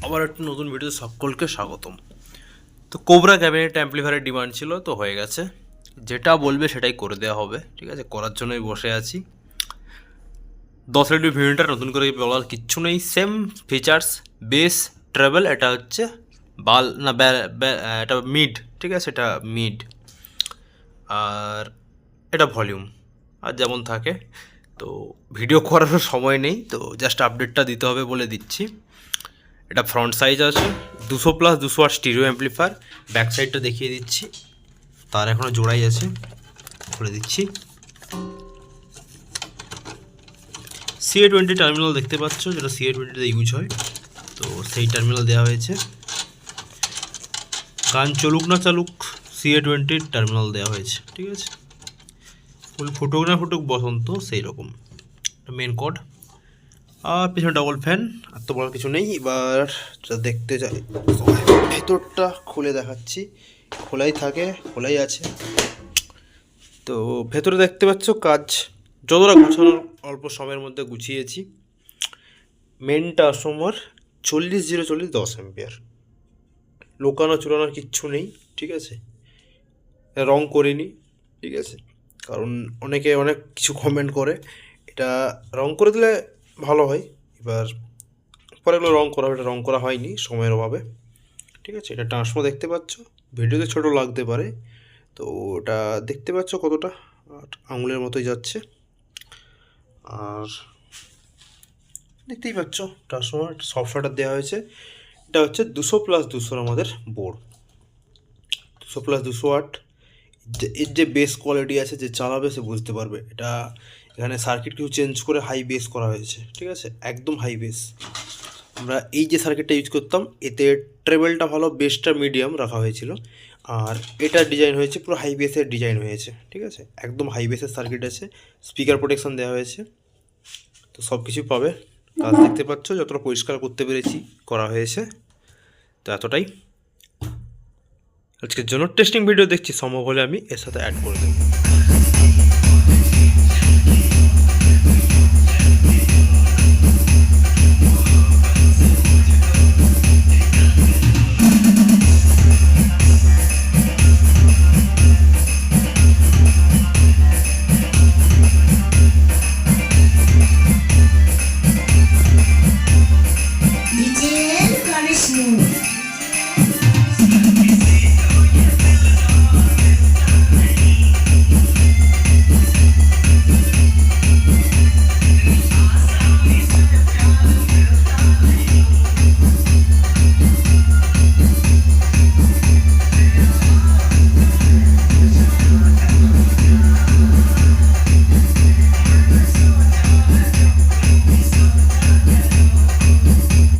আবার একটা নতুন ভিডিওতে সকলকে স্বাগতম। তো কোবরা ক্যাবিনেট অ্যাম্পলিফায়ারের ডিমান্ড ছিল, তো হয়ে গেছে। যেটা বলবে সেটাই করে দেওয়া হবে, ঠিক আছে। করার জন্যই বসে আছি। 10 এলডি ভিউনিটার নতুন করে বলার কিচ্ছু নেই, সেম ফিচার্স। বেস ট্রেবল, এটা হচ্ছে বাল না এটা মিড, ঠিক আছে, এটা মিড। আর এটা ভলিউম আর যেমন থাকে। তো ভিডিও করারও সময় নেই, তো জাস্ট আপডেটটা দিতে হবে বলে দিচ্ছি। এটা ফ্রন্ট সাইজ আছে 200+200 স্টিরিও অ্যাম্পলিফায়ার। ব্যাক সাইডটা দেখিয়ে দিচ্ছি, তার এখনও জোড়াই আছে, খুলে দিচ্ছি। CA20 টার্মিনাল দেখতে পাচ্ছ, যেটা CA20তে ইউজ হয়, তো সেই টার্মিনাল দেওয়া হয়েছে। গান চলুক না চালুক, CA20 টার্মিনাল দেওয়া হয়েছে, ঠিক আছে। ফুল ফুটুক না ফুটুক বসন্ত, সেই রকম মেন কোড। আর পিছনে ডবল ফ্যান, আর তো বলার কিছু নেই। এবার যা দেখতে যাই, ভেতরটা খুলে দেখাচ্ছি। খোলাই থাকে, খোলাই আছে। তো ভেতরে দেখতে পাচ্ছ কাজ যতটা গুছানোর অল্প সময়ের মধ্যে গুছিয়েছি। মেন ট্রান্সফর্মার 40-040 10 অ্যাম্পিয়ার, লোকানো চুরানোর কিচ্ছু নেই, ঠিক আছে। রং করিনি, ঠিক আছে, কারণ অনেকে অনেক কিছু কমেন্ট করে, এটা রং করে দিলে ভালো হয়। এবার পরে এগুলো রং করা, এটা রং করা হয়নি সময়ের অভাবে, ঠিক আছে। এটা ট্রান্সফর্মার দেখতে পাচ্ছ, ভিডিওতে ছোট লাগতে পারে, তো ওটা দেখতে পাচ্ছ কতটা আঙুলের মতোই যাচ্ছে। আর দেখতেই পাচ্ছ ট্রান্সফর্মার সফটওয়্যারটা দেওয়া হয়েছে। এটা হচ্ছে 200+200 আমাদের বোর্ড, 200+200 ওয়াট। এর যে বেস কোয়ালিটি আছে, যে চালাবে সে বুঝতে পারবে। এটা এখানে সার্কিট কিছু চেঞ্জ করে হাই বেস করা হয়েছে, ঠিক আছে, একদম হাই বেস। আমরা এই যে সার্কিটটা ইউজ করতাম, এতে ট্রেবেলটা ভালো, বেসটা মিডিয়াম রাখা হয়েছিল। আর এটা ডিজাইন হয়েছে পুরো হাই বেসের ডিজাইন হয়েছে, ঠিক আছে, একদম হাই বেসের সার্কিট আছে। স্পিকার প্রোটেকশন দেওয়া হয়েছে, তো সব কিছু পাবে। কাজ দেখতে পাচ্ছ, যতটা পরিষ্কার করতে পেরেছি করা হয়েছে, তো এতটাই। আজকের জন্য টেস্টিং ভিডিও দেখছি, সম্ভব হলে আমি এর সাথে অ্যাড করে দেবো।